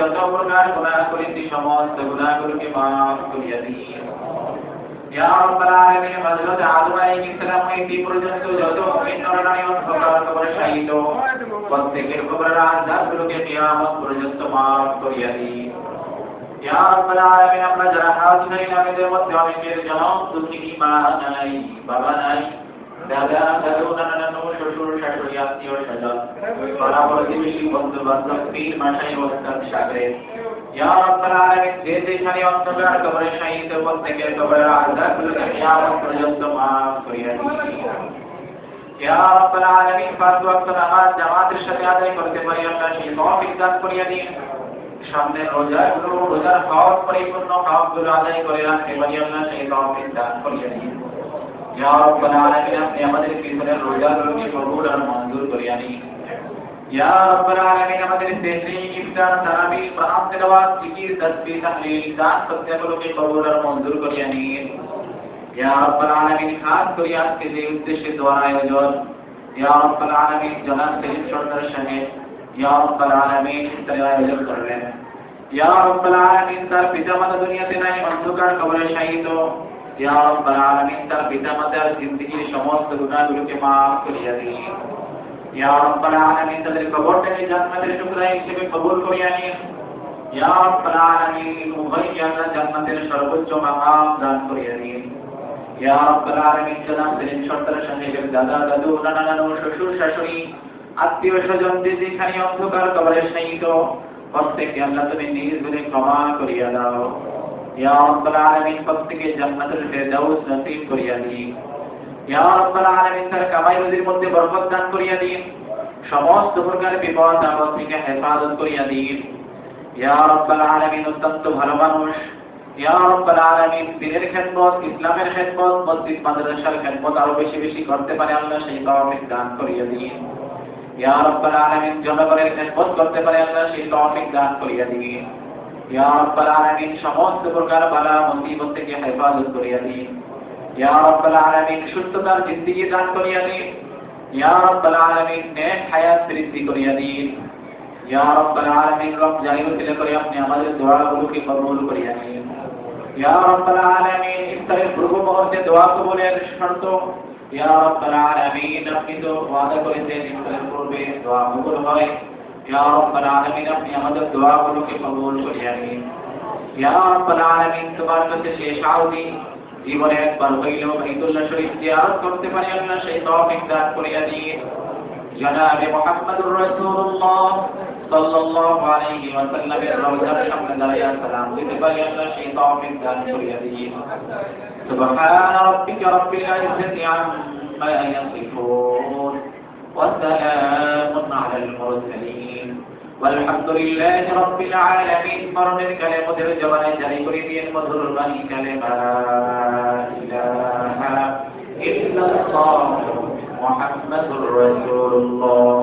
যত প্রকার গুনাহ করেছি সমস্ত গুনাহগুলোকে মাফ করিয়া দিন। ইয়া রাব্বাল আলামিন হযরত আদম আলাইহিস সালাম হইতে পর্যন্ত যত মুমিন নরনারী অন্ধকার কবরে শায়িত প্রত্যেকের কবরের আযাবগুলোকে কিয়ামত পর্যন্ত মাফ করিয়া দিন। ইয়া রাব্বাল আলামিন আমরা যারা হাত ধরে আমাদের মধ্যে অনেকের জনম দুঃখী মা নাই, বাবা নাই, দাদা দাদু নানা শ্বশুর শাশুড়ি আত্মীয় স্বজন পাড়া প্রতিবেশী বন্ধু বান্ধব পীর মাসাই ওস্তাদ সাগরে ইয়া রাব্বাল আলামিন যে যেখানে অন্ধকার কবরে শায়িত প্রত্যেকের কবরের আযাবগুলোকে কিয়ামত পর্যন্ত মাফ করিয়া দিন। ইয়া রাব্বাল আলামিন পাঁচ ওয়াক্ত নামাজ জামাতের সাথে আদায় করতে পারি আল্লাহ সেই তৌফিক দান করিয়া দিন। সামনে রোজার হক পরিপূর্ণ হকগুলো আদায় করে রাখতে পারি আল্লাহ সেই তৌফিক দান করিয়া দিন। ইয়া রাব্বাল আলামিন আপনি আমাদের পিছনের রোজাগুলোকে কবুল আর মঞ্জুর করিয়া নিন। ইয়া রাব্বাল আলামিন আমাদের সেহরি ইফতার তারাবি কোরআন তেলাওয়াত জিকির তাসবিহ তাহলিল দান প্রত্যেকগুলোকে কবুল আর মঞ্জুর করিয়া নিন। ইয়া রাব্বাল আলামিন খাস করে আজকে যে উদ্দেশ্যে দোয়ার আয়োজন ইয়া রাব্বাল আলামিন জনাব সেলিম সরদার সাহেব ইয়া রাব্বাল আলামিন তার আয়োজন করলেন। ইয়া রাব্বাল আলামিন তার পিতামাতা দুনিয়াতে নাই, অন্ধকার কবরে শায়িত। ইয়া রাব্বাল আলামিন তার পিতামাতার জিন্দেগির সমস্ত গুনাহগুলোকে মাফ করিয়া দিন। ইয়া রাব্বাল আলামিন তাদের কবরটাকে জান্নাতের টুকরা হিসেবে কবুল করিয়া নিন। ইয়া রাব্বাল আলামিন উভয়কে আল্লাহ জান্নাতের সর্বোচ্চ মাকাম দান করিয়া দিন। ইয়া রাব্বাল আলামিন জনাব সেলিম সরদার সাহেবের দাদা দাদু নানা নানু শ্বশুর শাশুড়ি আত্মীয় স্বজন যেখানে অন্ধকার কবরে শায়িত প্রত্যেককে আল্লাহ তুমি নিজ গুণে ক্ষমা করিয়া দাও। ইয়া রাব্বাল আলামিন প্রত্যেককে জান্নাতুল ফেরদাউস নসিব করিয়া দিন। ইয়া রাব্বাল আলামিন তার কামাই রুজির মধ্যে বরকত দান করিয়া দিন। সমস্ত প্রকার বিপদ আপদ থেকে হেফাজত করিয়া দিন। ইয়া রাব্বাল আলামিন অত্যন্ত ভালো মানুষ। ইয়া রাব্বাল আলামিন দিনের খেদমত, ইসলামের খেদমত, মসজিদ মাদ্রাসার খেদমত আরো বেশি বেশি করতে পারে আল্লাহ সেই তৌফিক দান করিয়া দিন। ইয়া রাব্বাল আলামিন জনগণের খেদমত করতে পারে আল্লাহ সেই তৌফিক দান করিয়া দিন। ইয়া রাব্বাল আলামিন সমস্ত প্রকার বালা মুসিবত থেকে হেফাজত করিয়া দিন। ইয়া রাব্বাল আলামিন সুস্থতার জিন্দেগি দান করিয়া দিন। ইয়া রাব্বাল আলামিন নেক হায়াত বৃদ্ধি করিয়া দিন। ইয়া রাব্বাল আলামিন রমজান উত্তীর্ণ করে আপনি আমাদের দোয়াগুলোকে কবুল করিয়া নিন। ইয়া রাব্বাল আলামিন ইফতারের পূর্ব মুহূর্তে দোয়া কবুলের শর্ত ইয়া রাব্বাল আলামিন আপনি তো ওয়াদা করেছেন ইফতারের পূর্বে দোয়া কবুল হয়। ইয়া রাব্বাল আলামিন আপনি আমাদের দোয়াগুলোকে কবুল করিয়া নিন। ইয়া রাব্বাল আলামিন তোমার কাছে শেষ আউদি জীবনে একবার হইলেও বাইতুল্লাহ শরীফ জিয়ারত করতে পারি আল্লাহ সেই তৌফিক দান করিয়া দিন। জনাবে মুহাম্মদুর রাসূলুল্লাহ সাল্লাল্লাহু আলাইহি ওয়াসাল্লামের রওজার সামনে দাঁড়িয়ে সালাম দিতে পারি আল্লাহ সেই তৌফিক দান করিয়া দিন। সুবহান রাব্বিকা রাব্বিল ইজ্জাতি আম্মা ইয়াসিফুন ওয়া সালামুন আলাল মুরসালিন والحمد لله رب العالمين مرনের কালেমাতের জবানে জারি করে দিয়েন মধুর বাণী কালেমা ইলাহা ইল্লাল্লাহ মুহাম্মাদুর রাসূলুল্লাহ